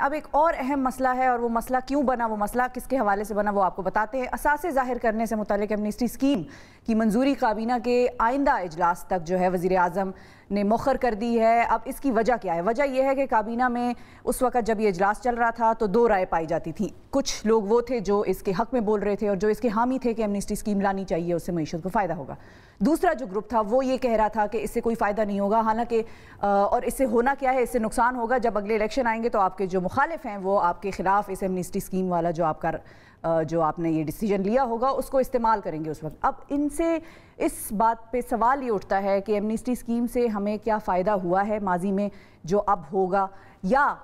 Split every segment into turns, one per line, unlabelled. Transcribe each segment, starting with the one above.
اب ایک اور اہم مسئلہ ہے، اور وہ مسئلہ کیوں بنا، وہ مسئلہ کس کے حوالے سے بنا، وہ آپ کو بتاتے ہیں۔ اثاثے ظاہر کرنے سے متعلق ایمنسٹی اسکیم کی منظوری کابینہ کے آئندہ اجلاس تک جو ہے وزیر اعظم نے مؤخر کر دی ہے۔ اب اس کی وجہ کیا ہے؟ وجہ یہ ہے کہ کابینہ میں اس وقت جب یہ اجلاس چل رہا تھا تو دو رائے پائی جاتی تھیں۔ کچھ لوگ وہ تھے جو اس کے حق میں بول رہے تھے اور جو اس کے حامی تھے کہ ایمنسٹی اسکیم لانی چاہیے، اس سے معیشت کو فائدہ ہوگا۔ دوسرا جو گروپ تھا وہ یہ کہہ رہا تھا کہ اس سے کوئی فائدہ نہیں ہوگا، حالانکہ اور اس سے ہونا کیا ہے، اس سے نقصان ہوگا۔ جب اگلے الیکشن آئیں گے تو آپ کے جو مخالف ہیں وہ آپ کے خلاف اس ایمنسٹی اسکیم والا جو آپ نے یہ ڈیسیجن لیا ہوگا اس کو استعمال کریں گے اس وقت۔ اب ان سے اس بات پہ سوال یہ اٹھتا ہے کہ ایمنسٹی اسکیم سے ہمیں کیا فائدہ ہوا ہے ماضی میں جو اب ہوگا، یا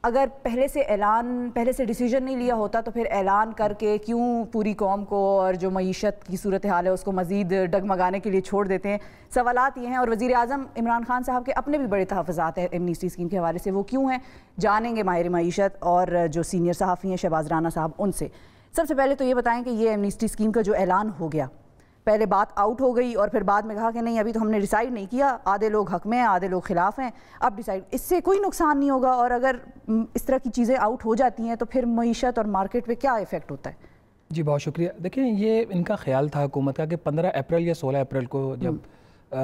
اگر پہلے سے ڈیسیجن نہیں لیا ہوتا تو پھر اعلان کر کے کیوں پوری قوم کو اور جو معیشت کی صورتحال ہے اس کو مزید ڈگمگانے کے لیے چھوڑ دیتے ہیں۔ سوالات یہ ہیں، اور وزیر اعظم عمران خان صاحب کے اپنے بھی بڑے تحفظات ہیں ایمنسٹی اسکیم کے حوالے سے، وہ کیوں ہیں جانیں گے ماہر معیشت اور جو سینئر صحافی ہیں شہباز رانا صاحب ان سے۔ سب سے پہلے تو یہ بتائیں کہ یہ ایمنسٹی اسکیم کا جو اعلان ہو گیا، پہلے بات آؤٹ ہو گئی اور پھر بعد میں کہا کہ نہیں ابھی تو ہم نے ڈیسائیڈ نہیں کیا، آدھے لوگ حق میں ہیں آدھے لوگ خلاف ہیں، اب ڈیسائیڈ، اس سے کوئی نقصان نہیں ہوگا؟ اور اگر اس طرح کی چیزیں آؤٹ ہو جاتی ہیں تو پھر معیشت اور مارکیٹ پہ کیا ایفیکٹ ہوتا ہے؟
جی بہت شکریہ۔ دیکھیں یہ ان کا خیال تھا حکومت کا کہ 15 اپریل یا 16 اپریل کو جب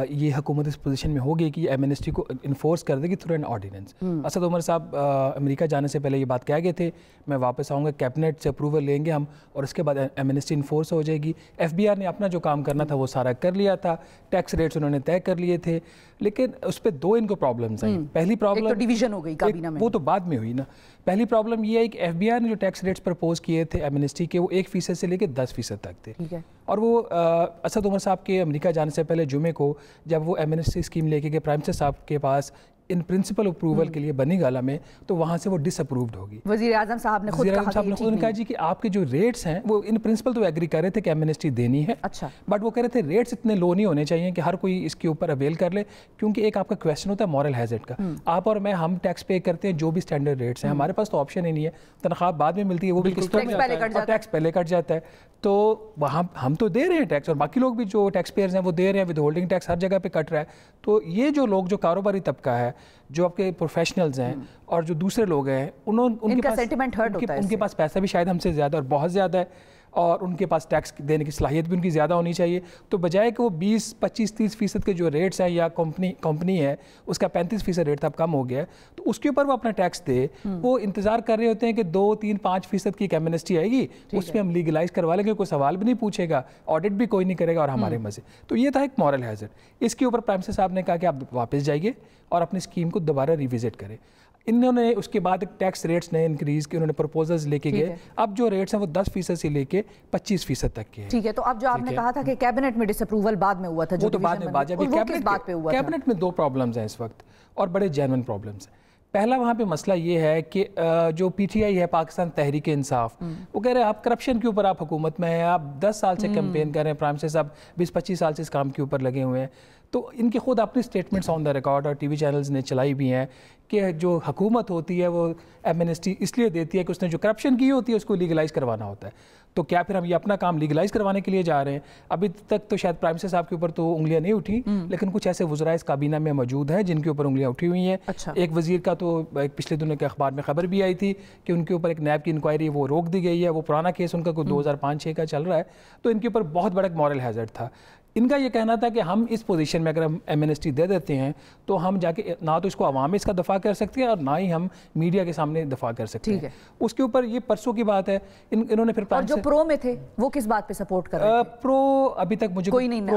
یہ حکومت اس پوزیشن میں ہوگی کہ یہ ایمنسٹی کو انفورس کر دے گی through an ordinance. Asad Umar صاحب امریکہ جانے سے پہلے یہ بات کہہ گئے تھے میں واپس آؤں گا، کیبنٹ سے اپروول لیں گے ہم اور اس کے بعد ایمنسٹی انفورس ہو جائے گی۔ ایف بی آر نے اپنا جو کام کرنا تھا وہ سارا کر لیا تھا، ٹیکس ریٹس انہوں نے طے کر لیے تھے، لیکن اس پہ دو ان کو پرابلمس ہیں۔ پہلی پرابلم
ڈیویژن ہو گئی کابینہ میں،
وہ تو بعد میں ہوئی نا۔ پہلی پرابلم یہ ہے کہ ایف بی آر نے جو ٹیکس ریٹس پرپوز کیے تھے ایمنسٹی کے وہ 1% سے لے کے 10% تک تھے، اور وہ اسد عمر صاحب کے امریکہ جانے سے پہلے جمعے کو جب وہ ایمنسٹی اسکیم لے کے گئے پرائم منسٹر صاحب کے پاس ان پرنسپل اپروول کے لیے بنی گالا میں، تو وہاں سے وہ ڈس اپرووڈ ہوگی۔
وزیر اعظم صاحب نے خود
کہا جی کہ آپ کے جو ریٹس ہیں وہ ان پرنسپل تو ایگری کر رہے تھے کہ ایمنسٹی دینی ہے،
اچھا،
بٹ وہ کہہ رہے تھے ریٹس اتنے لو نہیں ہونے چاہیے کہ ہر کوئی اس کے اوپر اویل کر لے، کیونکہ ایک آپ کا کویشچن ہوتا ہے مورل ہیزرڈ کا۔ آپ اور میں ہم ٹیکس پے کرتے ہیں جو بھی اسٹینڈرڈ ریٹس ہیں، ہمارے پاس تو آپشن ہی نہیں ہے، تنخواہ بعد میں ملتی ہے وہ بھی قسطوں میں ٹیکس پہلے کٹ جاتا ہے، تو وہاں ہم تو دے رہے ہیں ٹیکس اور باقی لوگ بھی جو ٹیکس پیئرز ہیں وہ دے رہے ہیں، ود ہولڈنگ ٹیکس ہر جگہ پہ کٹ رہا ہے۔ تو یہ جو لوگ جو کاروباری طبقہ ہے، جو آپ کے پروفیشنلز ہیں اور جو دوسرے لوگ ہیں، ان کے پاس پیسہ بھی شاید ہم سے زیادہ اور بہت زیادہ ہے، اور ان کے پاس ٹیکس دینے کی صلاحیت بھی ان کی زیادہ ہونی چاہیے، تو بجائے کہ وہ 20, 25, 30% کے جو ریٹس ہیں یا کمپنی ہے اس کا 35% ریٹ اب کم ہو گیا ہے تو اس کے اوپر وہ اپنا ٹیکس دے، وہ انتظار کر رہے ہوتے ہیں کہ 2, 3, 5% کی ایک ایمنسٹی آئے گی، اس میں ہم لیگلائز کروا لیں گے، کوئی سوال بھی نہیں پوچھے گا، آڈٹ بھی کوئی نہیں کرے گا اور ہمارے مزے۔ تو یہ تھا ایک مورل ہیزرڈ۔ اس کے اوپر پرائم منسٹر صاحب نے کہا کہ آپ واپس جائیے اور اپنی اسکیم کو دوبارہ ریوزٹ کریں۔ انہوں نے اس کے بعد ٹیکس ریٹس نئے انکریز کے انہوں نے پرپوزلز لے کے گئے، اب جو ریٹس ہیں وہ 10% سے لے کے 25% تک کے ہیں۔
ٹھیک ہے، تو اب جو آپ نے کہا تھا کہ کیبنٹ میں ڈس اپروول بعد میں ہوا تھا،
وہ تو بعد میں کیبنٹ میں 2 پرابلمز ہیں اس وقت اور بڑے جینوئن پرابلمز ہیں۔ پہلا وہاں پہ مسئلہ یہ ہے کہ جو پی ٹی آئی ہے پاکستان تحریک انصاف، وہ کہہ رہے ہیں آپ کرپشن کے اوپر آپ حکومت میں ہیں، آپ 10 سال سے کیمپین کر رہے ہیں، پرائم منسٹر صاحب 20-25 سال سے اس کام کے اوپر لگے ہوئے ہیں، تو ان کی خود اپنی اسٹیٹمنٹس آن دا ریکارڈ اور ٹی وی چینلز نے چلائی بھی ہیں کہ جو حکومت ہوتی ہے وہ ایمنسٹی اس لیے دیتی ہے کہ اس نے جو کرپشن کی ہوتی ہے اس کو لیگلائز کروانا ہوتا ہے، تو کیا پھر ہم یہ اپنا کام لیگلائز کروانے کے لیے جا رہے ہیں؟ ابھی تک تو شاید پرائم منسٹر صاحب کے اوپر تو انگلیاں نہیں اٹھی، لیکن کچھ ایسے وزراء اس کابینہ میں موجود ہیں جن کے اوپر انگلیاں اٹھی ہوئی ہیں۔ ایک وزیر کا تو پچھلے دنوں کے اخبار میں خبر بھی آئی تھی کہ ان کے اوپر ایک نیب کی انکوائری وہ روک دی گئی ہے، وہ پرانا کیس ان کا کوئی 2005-6 کا چل رہا ہے، تو ان کے اوپر بہت بڑا مورل ہیزرڈ تھا۔ ان کا یہ کہنا تھا کہ ہم اس پوزیشن میں اگر ہم ایمنسٹی دے دیتے ہیں تو ہم جا کے نہ تو اس کو عوام میں اس کا دفاع کر سکتے ہیں اور نہ ہی ہم میڈیا کے سامنے دفاع کر سکتے ہیں۔ اس کے اوپر یہ پرسوں کی بات ہے، انہوں نے پھر
اور جو پرو میں تھے وہ کس بات پہ سپورٹ کر رہے تھے؟
پرو ابھی تک مجھے
کوئی نہیں،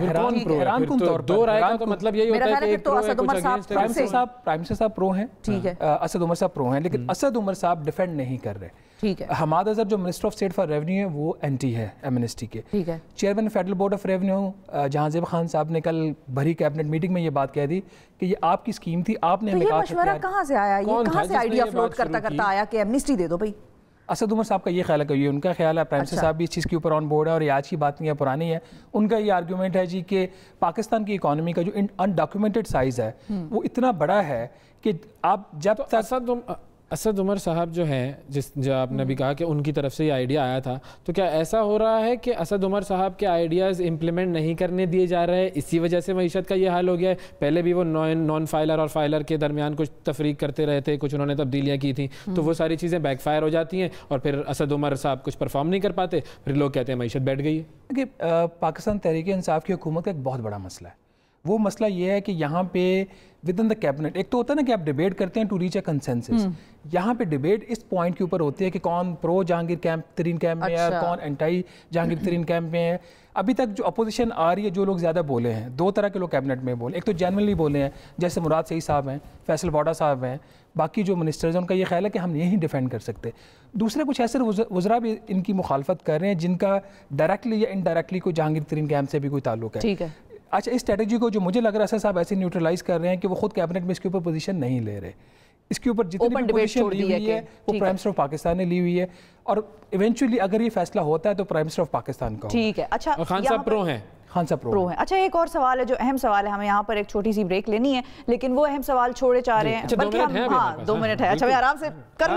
حیران کن طور پر،
دو رائے کا تو مطلب یہی ہوتا ہے کہ ایک
اسد عمر
صاحب پرو ہیں، اسد عمر صاحب پرو ہیں، لیکن اسد عمر صاحب ڈیفینڈ نہیں کر رہے۔ حماد اظہر جو minister of state for revenue ہے وہ اینٹی ہے ایمنسٹی کے۔ Chairman federal board of revenue جہاں زیب خان صاحب نے کل بھری کیبنٹ میٹنگ میں یہ بات کہہ دی کہ یہ آپ کی اسکیم تھی، آپ نے ہمیں کہا تھا۔
مشورہ کہاں سے آیا؟ یہ کہاں سے آئیڈیا فلوٹ کرتا کرتا آیا کہ ایمنسٹی دے دو بھائی؟
اسد عمر صاحب کا یہ خیال ہے کہ یہ ان کا خیال ہے، پرائم منسٹر صاحب بھی اس چیز کے اوپر آن بورڈ ہے اور یہ آج کی بات نہیں ہے، پرانی ہے۔ ان کا یہ آرگیومنٹ ہے جی کہ پاکستان کی اکانومی کا جو انڈاکیومنٹڈ سائز ہے وہ اتنا بڑا ہے کہ آپ جب
اسد عمر صاحب جو ہیں جو آپ نے بھی کہا کہ ان کی طرف سے یہ آئیڈیا آیا تھا، تو کیا ایسا ہو رہا ہے کہ اسد عمر صاحب کے آئیڈیاز امپلیمنٹ نہیں کرنے دیے جا رہے ہیں، اسی وجہ سے معیشت کا یہ حال ہو گیا ہے؟ پہلے بھی وہ نان فائلر اور فائلر کے درمیان کچھ تفریق کرتے رہے تھے، کچھ انہوں نے تبدیلیاں کی تھیں، تو وہ ساری چیزیں بیک فائر ہو جاتی ہیں اور پھر اسد عمر صاحب کچھ پرفارم نہیں کر پاتے، پھر لوگ کہتے ہیں معیشت بیٹھ گئی ہے۔
کہ پاکستان تحریک انصاف کی حکومت کا ایک بہت بڑا مسئلہ ہے، وہ مسئلہ یہ ہے کہ یہاں پہ ود ان دا کیبنٹ ایک تو ہوتا ہے نا کہ آپ ڈیبیٹ کرتے ہیں ٹو ریچ اے کنسنسس، یہاں پہ ڈیبیٹ اس پوائنٹ کے اوپر ہوتی ہے کہ کون پرو جہانگیر کیمپ ترین کیمپ میں ہے اور کون اینٹائی جہانگیر ترین کیمپ میں ہے۔ ابھی تک جو اپوزیشن آ رہی ہے، جو لوگ زیادہ بولے ہیں، دو طرح کے لوگ کیبنٹ میں بولے، ایک تو جنرلی بولے ہیں جیسے مراد سعید صاحب ہیں، فیصل واڈا صاحب ہیں، باقی جو منسٹرز ہیں ان کا یہ خیال ہے کہ ہم یہی ڈیفینڈ کر سکتے۔ دوسرے کچھ ایسے وزراء بھی ان کی مخالفت کر رہے ہیں جن کا ڈائریکٹلی یا انڈائریکٹلی کوئی جہانگیر ترین کیمپ سے بھی کوئی تعلق ہے۔
ٹھیک ہے،
اچھا، اس اسٹریٹجی کو جو مجھے لگ رہا ہے صاحب ایسے نیوٹرلائز کر رہے ہیں کہ وہ خود کیبنٹ میں اس کے اوپر پوزیشن نہیں لے رہے، اس کے اوپر جتنی بھی پوزیشن لی ہوئی ہے وہ پرائم منسٹر آف پاکستان نے لی ہوئی ہے، اور ایونچولی اگر یہ فیصلہ ہوتا ہے تو پرائم منسٹر آف پاکستان کا ہوگا۔
ٹھیک ہے، اچھا،
خان صاحب پرو ہیں،
خان صاحب
پرو ہیں۔ اچھا، ایک اور سوال ہے جو اہم سوال ہے، ہمیں یہاں پر ایک چھوٹی سی بریک لینی ہے لیکن وہ اہم سوال چھوڑے چاہ رہے ہیں، بلکہ ہم 2 منٹ ہے، اچھا میں آرام سے کر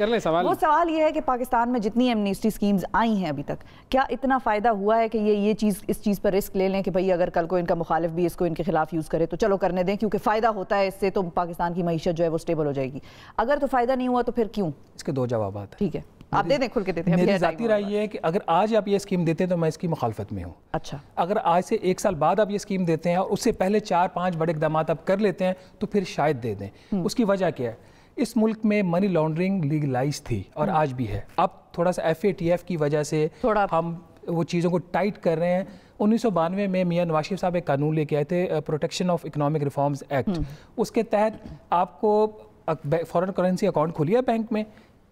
لوں سوال۔ وہ سوال یہ ہے کہ پاکستان میں جتنی ایمنیسٹی سکیمز آئی ہیں ابھی تک، کیا اتنا فائدہ ہوا ہے کہ یہ چیز اس چیز پر رسک لے لیں کہ بھئی اگر کل کو ان کا مخالف بھی اس کو ان کے خلاف یوز کرے تو چلو کرنے دیں، کیونکہ فائدہ ہوتا ہے اس سے، تو پاکستان کی معیشت جو ہے وہ سٹیبل ہو جائے گی؟ اگر تو فائدہ نہیں ہوا تو پھر کیوں؟
اس کے 2 جوابات ہیں۔
ٹھیک ہے، آپ دے دیں، کھل کے دیتے ہیں۔
میری ذاتی رائے یہ ہے کہ اگر آج آپ یہ اسکیم دیتے ہیں تو میں اس کی مخالفت میں ہوں۔
اچھا،
اگر آج سے 1 سال بعد آپ یہ اسکیم دیتے ہیں اور اس سے پہلے 4-5 بڑے اقدامات آپ کر لیتے ہیں تو پھر شاید دے دیں۔ اس کی وجہ کیا ہے؟ اس ملک میں منی لانڈرنگ لیگلائز تھی اور آج بھی ہے، اب تھوڑا سا FATF کی وجہ سے ہم وہ چیزوں کو ٹائٹ کر رہے ہیں۔ 1992 میں میاں نواز شریف صاحب ایک قانون لے کے آئے تھے، protection of economic reforms act, اس کے تحت آپ کو فورن کرنسی اکاؤنٹ کھولیا بینک میں،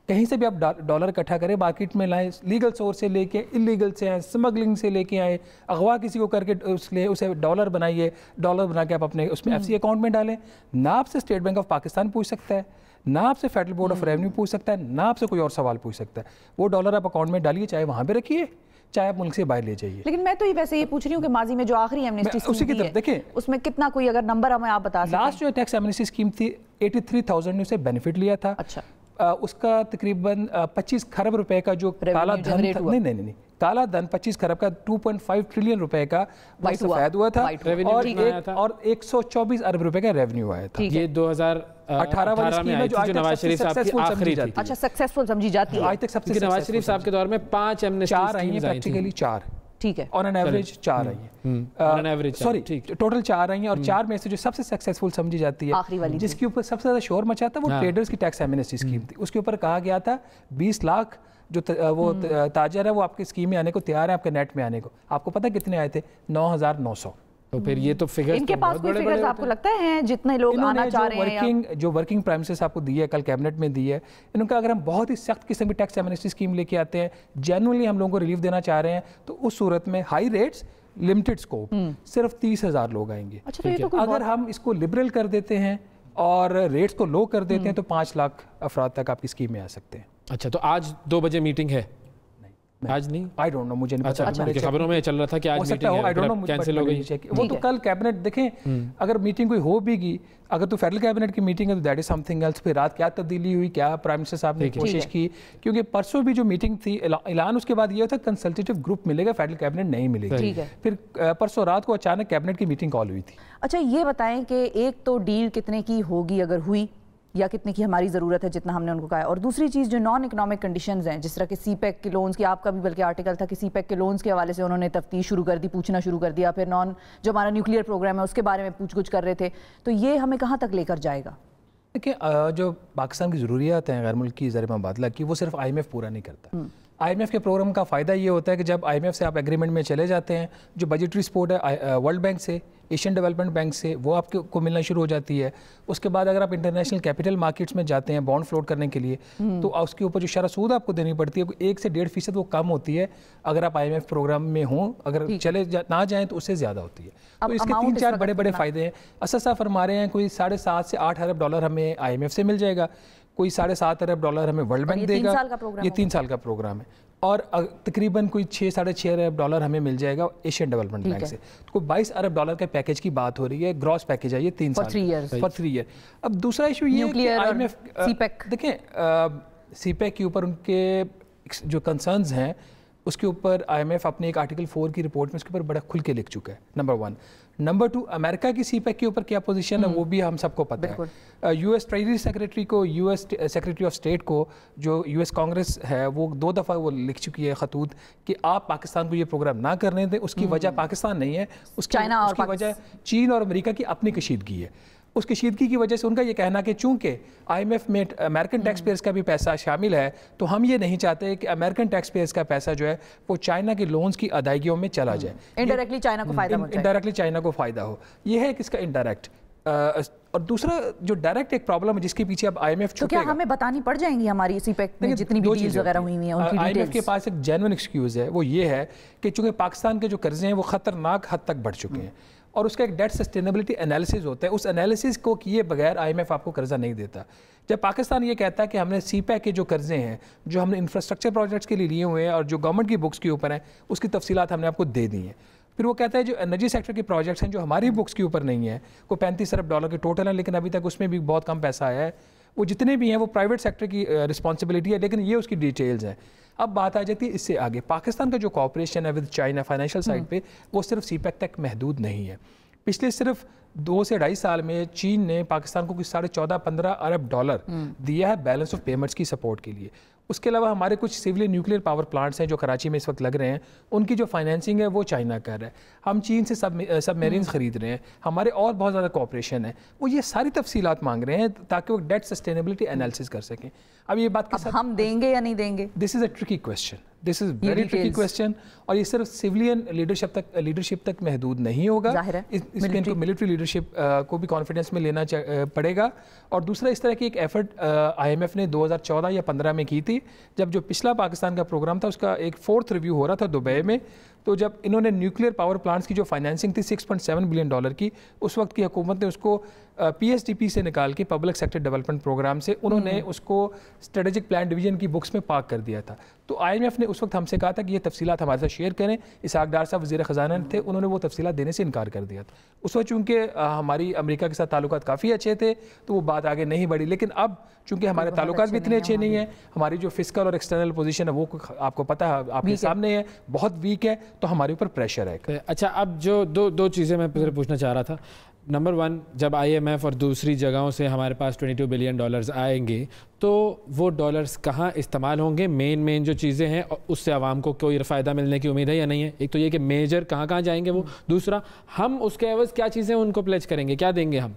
کہیں سے بھی آپ ڈالر اکٹھا کریں، مارکیٹ میں لائیں، لیگل سورس سے لے کے انلیگل سے آئیں، اسمگلنگ سے لے کے آئیں، اغوا کسی کو کر کے اسے ڈالر بنائیے، ڈالر بنا کے آپ اپنے اس میں FC اکاؤنٹ میں ڈالیں۔ نہ آپ سے اسٹیٹ بینک آف پاکستان پوچھ سکتا ہے، نہ آپ سے فیڈرل بورڈ آف ریونیو پوچھ سکتا ہے، نہ آپ سے کوئی اور سوال پوچھ سکتا ہے۔ وہ ڈالر آپ اکاؤنٹ میں ڈالیے، چاہے وہاں پہ رکھیے، چاہے آپ ملک سے باہر لے جائیے۔
لیکن میں تو ویسے یہ پوچھ رہی ہوں کہ ماضی میں جو آخری ایمنیسٹی اسکیم تھی دیکھیں اس میں کتنا، کوئی اگر نمبر ہمیں آپ بتا سکتے ہیں؟
لاسٹ جو ٹیکس ایمنیسٹی اسکیم تھی 83,000 نے اسے بینیفٹ لیا تھا۔
اچھا،
اس کا تقریباً 25 کھرب روپے کا جو کالا دھن، نہیں کالا دھن 25 کھرب کا 2.5 ٹریلین روپے کا سفید ہوا تھا، اور 124 ارب روپے کا ریونیو آیا تھا۔
یہ 2018
والی اسکیم ہے جو نواز شریف صاحب کی آخری تھی۔
اچھا، سکسیسفل سمجھی جاتی ہے
آج تک سب سے
نواز شریف صاحب کے دور میں 5 ایمنیسٹی
چار آئی ہیں، پریکٹیکلی 4،
ٹھیک ہے،
آن این ایوریج 4 آئی ہیں، سوری ٹوٹل 4 آئی ہیں، اور 4 میں سے جو سب سے سکسیسفل سمجھی جاتی ہے، جس کے اوپر سب سے زیادہ شور مچا تھا، وہ ٹریڈرز کی ٹیکس ایمنیسٹی اسکیم تھی۔ اس کے اوپر کہا گیا تھا 20 لاکھ جو وہ تاجر ہے وہ آپ کی اسکیم میں آنے کو تیار ہے، آپ کے نیٹ میں آنے کو۔ آپ کو پتہ کتنے آئے تھے؟ 9,900۔
تو پھر یہ تو فگرز
ان کے پاس کوئی فگرز آپ کو لگتا ہے جتنے لوگ آنا چاہ رہے ہیں؟
جو ورکنگ پرائم منسٹر آپ کو دی ہے، کل کیبنٹ میں دی ہے، ان کا اگر ہم بہت ہی سخت قسم کی ٹیکس ایمنیسٹی اسکیم لے کے آتے ہیں، جینوئنلی ہم لوگوں کو ریلیف دینا چاہ رہے ہیں، تو اس صورت میں ہائی ریٹس، لمیٹڈ اسکوپ، صرف 30,000 لوگ آئیں گے۔ اگر ہم اس کو لبرل کر دیتے ہیں اور ریٹس کو لو کر دیتے ہیں تو 5 لاکھ افراد تک آپ کی اسکیم میں آ سکتے ہیں۔
اچھا، تو آج 2 بجے میٹنگ ہے؟ آج نہیں،
آئی ڈونٹ نو، مجھے نہیں پتا،
خبروں میں چل رہا تھا کہ آج میٹنگ ہے، کینسل ہو گئی۔
وہ تو کل کیبنٹ دیکھیں، اگر میٹنگ کوئی ہو بھی گی، اگر تو فیڈرل کیبنٹ کی میٹنگ ہے تو that is something else. پھر رات کیا تبدیلی ہوئی، کیا پرائم منسٹر صاحب نے کوشش کی، کیونکہ پرسوں بھی جو میٹنگ تھی اعلان اس کے بعد یہ تھا کنسلٹیٹو گروپ ملے گا، فیڈرل کیبنٹ نہیں ملے گی۔ پھر پرسوں رات کو اچانک کیبنٹ کی میٹنگ کال ہوئی تھی۔
اچھا، یہ بتائیں کہ ایک تو ڈیل کتنے کی ہوگی اگر ہوئی، یا کتنے کی ہماری ضرورت ہے جتنا ہم نے ان کو کہا ہے، اور دوسری چیز جو نان اکنامک کنڈیشنز ہیں، جس طرح کہ سی پیک کے لونز کی، آپ کا بھی بلکہ آرٹیکل تھا کہ سی پیک کے لونز کے حوالے سے انہوں نے تفتیش شروع کر دی، پوچھنا شروع کر دیا، پھر جو ہمارا نیوکلیئر پروگرام ہے اس کے بارے میں پوچھ گچھ کر رہے تھے، تو یہ ہمیں کہاں تک لے کر جائے گا؟
دیکھیں، جو پاکستان کی ضروریات ہیں غیر ملکی زر مبادلہ کی، وہ صرف IMF پورا نہیں کرتا۔ IMF کے پروگرام کا فائدہ یہ ہوتا ہے کہ جب IMF سے آپ ایگریمنٹ میں چلے جاتے ہیں، جو بجٹری سپورٹ ہے ورلڈ بینک سے، ایشین ڈیولپمنٹ بینک سے، وہ آپ کو ملنا شروع ہو جاتی ہے۔ اس کے بعد اگر آپ انٹرنیشنل کیپٹل مارکیٹس میں جاتے ہیں بانڈ فلوٹ کرنے کے لیے، تو اس کے اوپر جو شرح سود آپ کو دینی پڑتی ہے 1 سے 1.5% وہ کم ہوتی ہے اگر آپ IMF پروگرام میں ہوں، اگر چلے نہ جائیں تو اس سے زیادہ ہوتی ہے۔ تو اس کے 3-4 بڑے بڑے فائدے ہیں۔ اسد صاحب فرما رہے ہیں کوئی 7.5 سے 8 ارب ڈالر ہمیں IMF سے مل جائے گا، کوئی 7.5 ارب ڈالر ہمیں ورلڈ بینک دے گا۔ یہ 3 سال کا پروگرام ہے۔ اور تقریباً کوئی 6-6.5 ارب ڈالر ہمیں مل جائے گا ایشین ڈیولپمنٹ بینک سے. تو کوئی 22 ارب ڈالر کے پیکیج کی بات ہو رہی ہے, گراس پیکیج ہے یہ 3 سال فار 3 ایئر. اب دوسرا ایشو یہ ہے کہ آئی ایم ایف دیکھیں سی پیک کے اوپر ان کے جو کنسرنز ہیں اس کے اوپر آئی ایم ایف اپنے ایک آرٹیکل 4 کی رپورٹ میں اس کے اوپر بڑا کھل کے لکھ چکا ہے. نمبر 1. نمبر 2, امریکہ کی سی پیک کے اوپر کیا پوزیشن ہے وہ بھی ہم سب کو پتہ ہے. یو ایس ٹریجری سیکریٹری کو, U S secretary of state کو, جو یو ایس کانگریس ہے, وہ 2 دفعہ وہ لکھ چکی ہے خطوط کہ آپ پاکستان کو یہ پروگرام نہ کرنے دیں. اس کی وجہ پاکستان نہیں ہے, اس کی وجہ چین اور امریکہ کی اپنی کشیدگی ہے. اس کشیدگی کی وجہ سے ان کا یہ کہنا کہ چونکہ آئی ایم ایف میں امریکن ٹیکس پیئرز کا بھی پیسہ شامل ہے تو ہم یہ نہیں چاہتے کہ امریکن ٹیکس پیئرز کا پیسہ جو ہے وہ چائنا کے لونز کی ادائیگیوں میں چلا جائے,
انڈائریکٹلی چائنا کو فائدہ پہنچائے,
انڈائریکٹلی چائنا کو فائدہ ہو. یہ ہے کس کا انڈائریکٹ. اور دوسرا جو ڈائریکٹ ایک پرابلم ہے جس کے پیچھے اب آئی ایم ایف چھپے گا.
تو کیا ہمیں بتانی پڑ جائیں گی ہماری سی پیک میں جتنی بھی ڈیلز وغیرہ ہوئی ہیں ان کی ڈیٹیلز؟
آئی ایم ایف کے پاس ایک جینوئن ایکسکیوز ہے, وہ یہ ہے کہ چونکہ پاکستان کے جو قرضے ہیں وہ خطرناک حد تک بڑھ چکے ہیں اور اس کا ایک ڈیٹ سسٹینیبلٹی انالیسز ہوتا ہے. اس انالیسز کو کیے بغیر آئی ایم ایف آپ کو قرضہ نہیں دیتا. جب پاکستان یہ کہتا ہے کہ ہم نے سی پیک کے جو قرضے ہیں جو ہم نے انفراسٹرکچر پروجیکٹس کے لیے لیے ہوئے ہیں اور جو گورنمنٹ کی بکس کے اوپر ہیں اس کی تفصیلات ہم نے آپ کو دے دی ہیں. پھر وہ کہتا ہے جو انرجی سیکٹر کے پروجیکٹس ہیں جو ہماری بکس کے اوپر نہیں ہیں, وہ 35 ارب ڈالر کے ٹوٹل ہیں, لیکن ابھی تک اس میں بھی بہت کم پیسہ آیا ہے. وہ جتنے بھی ہیں وہ پرائیویٹ سیکٹر کی رسپانسبلٹی ہے, لیکن یہ اس کی ڈیٹیلز ہیں. اب بات آ جاتی ہے اس سے آگے. پاکستان کا جو کوآپریشن ہے ود چائنا فائنینشیل سائڈ پہ وہ صرف سی پیک تک محدود نہیں ہے. پچھلے صرف 2 سے 2.5 سال میں چین نے پاکستان کو کچھ 14.5-15 ارب ڈالر دیا ہے بیلنس آف پیمنٹس کی سپورٹ کے لیے. اس کے علاوہ ہمارے کچھ سیولی نیوکلیئر پاور پلانٹس ہیں جو کراچی میں اس وقت لگ رہے ہیں, ان کی جو فائنینسنگ ہے وہ چائنا کر رہا ہے. ہم چین سے سب میرینز خرید رہے ہیں, ہمارے اور بہت زیادہ کوآپریشن ہے. وہ یہ ساری تفصیلات مانگ رہے ہیں تاکہ وہ ڈیٹ سسٹینیبلٹی انالیسز کر سکیں. اب یہ بات
ہم دیں گے یا نہیں دیں گے,
this is a tricky question, this is very tricky question. اور یہ صرف سیولین لیڈرشپ تک محدود نہیں ہوگا, اس میں ان کو ملٹری لیڈرشپ کو بھی کانفیڈنس میں لینا پڑے گا. اور دوسرا اس طرح کی ایک ایفرٹ آئی ایم ایف نے 2014 یا 15 میں کی تھی, جب جو پچھلا پاکستان کا پروگرام تھا اس کا ایک 4تھ ریویو ہو رہا تھا دبئی میں. تو جب انہوں نے نیوکلیئر پاور پلانٹس کی جو فائنینسنگ تھی 6.7 بلین ڈالر کی, اس وقت کی حکومت نے اس کو پی ایس ڈی پی سے نکال کے پبلک سیکٹر ڈیولپمنٹ پروگرام سے انہوں نے اس کو اسٹریٹجک پلان ڈویژن کی بکس میں پارک کر دیا تھا. تو آئی ایم ایف نے اس وقت ہم سے کہا تھا کہ یہ تفصیلات ہمارے ساتھ شیئر کریں. اسحاق ڈار صاحب وزیر خزانہ تھے, انہوں نے وہ تفصیلات دینے سے انکار کر دیا تھا. اس وقت چونکہ ہماری امریکہ کے ساتھ تعلقات کافی اچھے تھے تو وہ بات آگے نہیں بڑھی. لیکن اب چونکہ ہمارے تعلقات بھی اتنے اچھے نہیں ہیں, ہماری جو فسکل اور ایکسٹرنل پوزیشن ہے وہ آپ کو پتہ ہے, آپ کے سامنے ہے, بہت ویک ہے, تو ہمارے اوپر پریشر ہے.
اچھا, اب جو دو چیزیں میں پوچھنا چاہ رہا تھا. نمبر 1, جب آئی ایم ایف اور دوسری جگہوں سے ہمارے پاس 22 بلین ڈالرز آئیں گے تو وہ ڈالرز کہاں استعمال ہوں گے؟ مین جو چیزیں ہیں اس سے عوام کو کوئی فائدہ ملنے کی امید ہے یا نہیں ہے؟ ایک تو یہ کہ میجر کہاں جائیں گے وہ. دوسرا, ہم اس کے عوض کیا چیزیں ان کو پلیج کریں گے, کیا دیں گے ہم؟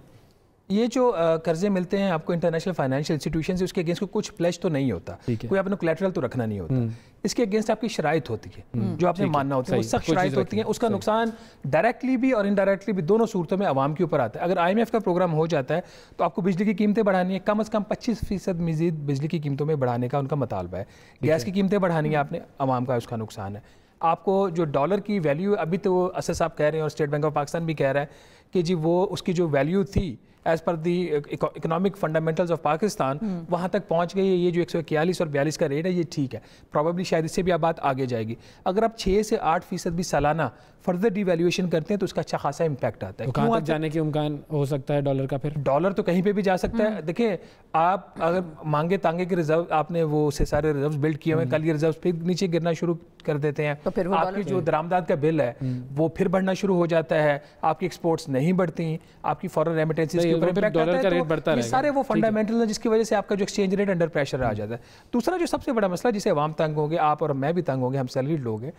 یہ جو قرضے ملتے ہیں آپ کو انٹرنیشنل فائنینشیل انسٹیٹیوشن سے, اس کے اگینسٹ کچھ پلیج تو نہیں ہوتا, کوئی آپ نے کولیٹرل تو رکھنا نہیں ہوتا. اس کے اگینسٹ آپ کی شرائط ہوتی ہے جو آپ نے ماننا ہوتا ہے, وہ سخت شرائط ہوتی ہیں. اس کا نقصان ڈائریکٹلی بھی اور انڈائریکٹلی بھی دونوں صورتوں میں عوام کے اوپر آتا ہے. اگر آئی ایم ایف کا پروگرام ہو جاتا ہے تو آپ کو بجلی کی قیمتیں بڑھانی ہے, کم از کم 25% مزید بجلی کی قیمتوں میں بڑھانے کا ان کا مطالبہ ہے. گیس کی قیمتیں بڑھانی ہے آپ نے, عوام کا اس کا نقصان ہے. آپ کو جو ڈالر کی ویلیو, ابھی تو وہ اسد صاحب کہہ رہے ہیں اور اسٹیٹ بینک آف پاکستان بھی کہہ رہا ہے کہ جی وہ اس کی جو ویلیو تھی as per the economic fundamentals of Pakistan وہاں تک پہنچ گئی ہے. یہ جو 141 اور 42 کا ریٹ ہے یہ ٹھیک ہے, پروبیبلی شاید اس سے بھی اب بات آگے جائے گی. اگر آپ 6 سے 8% بھی سالانہ فردر ڈی ویلیویشن کرتے ہیں تو اس کا اچھا خاصا امپیکٹ آتا ہے.
کہاں تک جانے کی امکان ہو سکتا ہے ڈالر کا؟ پھر
ڈالر تو کہیں پہ بھی جا سکتا ہے. دیکھیں آپ اگر مانگے تانگے کے ریزرو آپ نے وہ سے سارے ریزروز بلڈ کیے ہوئے ہیں, کل یہ ریزروز پھر نیچے گرنا شروع کر دیتے ہیں, تو پھر آپ کی جو درآمدات کا بل ہے وہ پھر بڑھنا شروع ہو جاتا ہے, آپ کی ایکسپورٹس نہیں بڑھتی, آپ کی فورن ریمیٹنسز کے اوپر امپیکٹ آتا ہے. یہ سارے وہ فنڈامنٹل ہیں جس کی وجہ سے آپ کا جو ایکسچینج ریٹ انڈر پریشر آ جاتا ہے. دوسرا جو سب سے بڑا مسئلہ جسے عوام تنگ ہوں گے, آپ اور میں بھی تنگ ہوں گے, ہم سیلریڈ لوگ ہیں,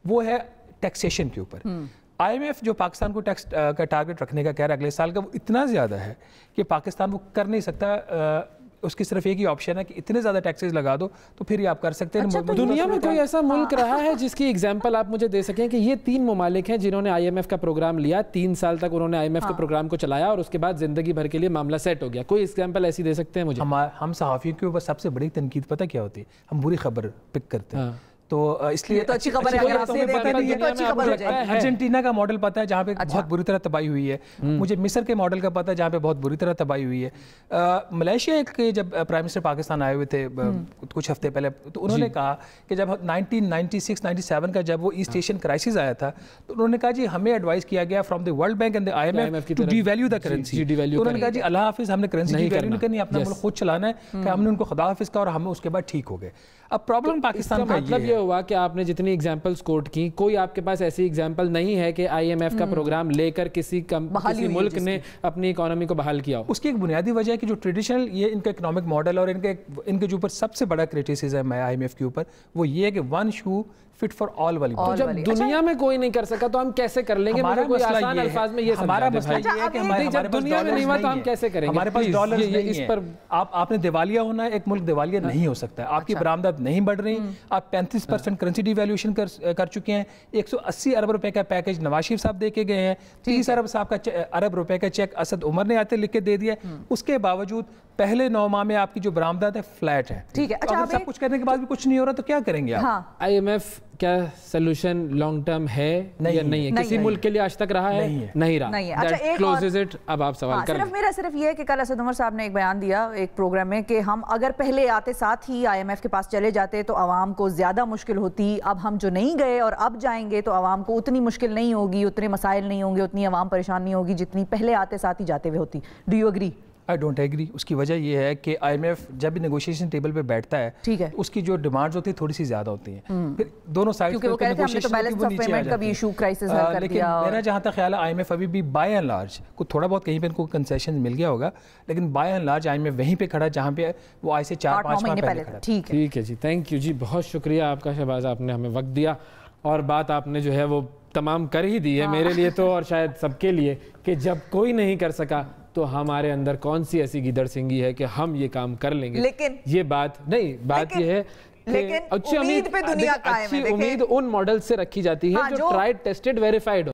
وہ ہے ٹیکسیشن کے اوپر. آئی ایم ایف جو پاکستان کو ٹیکس کا ٹارگٹ رکھنے کا کہہ رہا ہے اگلے سال کا, وہ اتنا زیادہ ہے کہ پاکستان وہ کر نہیں سکتا. اس کی صرف ایک ہی آپشن ہے کہ اتنے زیادہ ٹیکسز لگا دو تو پھر یہ آپ کر سکتے ہیں.
دنیا میں کوئی ایسا ملک رہا ہے جس کی ایگزامپل آپ مجھے دے سکیں کہ یہ 3 ممالک ہیں جنہوں نے آئی ایم ایف کا پروگرام لیا, 3 سال تک انہوں نے آئی ایم ایف کے پروگرام کو چلایا اور اس کے بعد زندگی بھر کے لیے معاملہ سیٹ ہو گیا؟ کوئی ایگزامپل ایسی دے سکتے ہیں مجھے؟
ہم صحافیوں کے اوپر سب سے بڑی تنقید پتہ کیا ہوتی ہے, ہم بری خبر پک کرتے ہیں. تو اس لیے
تو اچھی خبر ہے اگر آپ اچھی خبر ہو جائے.
ارجنٹینا کا ماڈل پتا ہے جہاں پہ بہت بری طرح تباہی ہوئی ہے, مجھے مصر کے ماڈل کا پتا ہے جہاں پہ بہت بری طرح تباہی ہوئی ہے. ملیشیا کے جب پرائم منسٹر پاکستان آئے ہوئے تھے کچھ ہفتے پہلے, تو انہوں نے کہا کہ جب 1996-97 کا جب وہ ایسٹ ایشین کرائسس آیا تھا تو انہوں نے کہا جی ہمیں ایڈوائز کیا گیا from the World Bank and the I M F to devalue the currency. انہوں نے کہا جی اللہ حافظ, ہم نے کرنسی ڈی ویلیو نہیں کرنی, اپنا ملک خود چلانا ہے, کہ ہم نے ان کو خدا حافظ کہا اور ہم اس کے بعد ٹھیک ہو گئے. اب پرابلم پاکستان کا
مطلب یہ ہوا کہ آپ نے جتنی ایگزامپلز کوٹ کی, کوئی آپ کے پاس ایسی ایگزامپل نہیں ہے کہ آئی ایم ایف کا پروگرام لے کر کسی ملک نے اپنی اکانومی کو بحال کیا ہو.
اس کی ایک بنیادی وجہ ہے کہ جو ٹریڈیشنل یہ ان کا اکنامک ماڈل اور ان کے جو اوپر سب سے بڑا کرٹیسزم ہے آئی ایم ایف کے اوپر, وہ یہ ہے کہ one shoe fit for all والی.
تو جب دنیا میں کوئی نہیں کر سکا تو ہم کیسے کر لیں گے؟
ہمارا
کوئی
مسئلہ
آسان الفاظ میں یہ
ہمارا مسئلہ یہ ہے کہ ہمارے
دنیا میں نہیں ہوا تو ہم کیسے کریں گے؟
ہمارے پاس ڈالرز نہیں ہیں. آپ نے دیوالیہ ہونا ہے, ایک ملک دیوالیہ نہیں ہو سکتا ہے. آپ کی برآمدات نہیں بڑھ رہی, آپ 35% کرنسی ڈی ویلیویشن کر چکے ہیں. 180 ارب روپے کا پیکج نواز شریف صاحب دے کے گئے ہیں. 30 ارب روپے کا چیک اسد عمر نے آتے لکھ کے دے دیا. اس کے باوجود پہلے 9 ماہ میں آپ کی جو برآمدات ہے فلیٹ ہے.
ٹھیک ہے,
اگر سب کچھ کرنے کے بعد بھی کچھ نہیں ہو رہا تو کیا کریں گے آپ؟
آئی ایم ایف کیا سولوشن لانگ ٹرم ہے یا نہیں ہے؟ کسی ملک کے لیے آج تک رہا ہے؟ نہیں رہا. That closes it. اب آپ سوال کریں.
صرف یہ ہے کہ کل اسد عمر صاحب نے ایک بیان دیا ایک پروگرام میں کہ ہم اگر پہلے آتے ساتھ ہی آئی ایم ایف کے پاس چلے جاتے تو عوام کو زیادہ مشکل ہوتی. اب ہم جو نہیں گئے اور اب جائیں گے تو عوام کو اتنی مشکل نہیں ہوگی, اتنے مسائل نہیں ہوں گے, اتنی عوام پریشان نہیں ہوگی جتنی پہلے آتے ساتھ ہی جاتے ہوئے ہوتی. Do you agree?
I don't agree. اس کی وجہ یہ ہے کہ آئی ایم ایف جب بھی نیگوشیشن ٹیبل پہ بیٹھتا ہے, ٹھیک ہے, اس کی جو ڈیمانڈز ہوتی ہیں تھوڑی سی زیادہ ہوتی ہیں. پھر دونوں سائڈ
کیونکہ وہ کہتے ہیں ہم نے تو بیلنس آف پیمنٹ کا بھی ایشو کرائسس حل کر دیا.
لیکن میرا جہاں تک خیال ہے آئی ایم ایف ابھی بھی بائی اینڈ لارج کو تھوڑا بہت کہیں پہ ان کو کنسیشن مل گیا ہوگا, لیکن by and large I M F وہیں پہ کھڑا جہاں پہ وہ آج سے 4-5 ماہ پہلے کھڑا.
ٹھیک ہے جی, تھینک یو جی, بہت شکریہ آپ کا شہباز, آپ نے ہمیں وقت دیا اور بات آپ نے جو ہے وہ تمام کر ہی دی ہے میرے لیے تو اور شاید سب کے لیے, کہ جب کوئی نہیں کر سکا تو ہمارے اندر کون سی ایسی گیدڑ سنگی ہے کہ ہم یہ کام کر لیں گے. لیکن یہ بات نہیں, بات یہ ہے کہ اچھی امید ان ماڈل سے رکھی جاتی ہے جو ٹرائیڈ ٹیسٹڈ ویریفائڈ ہو.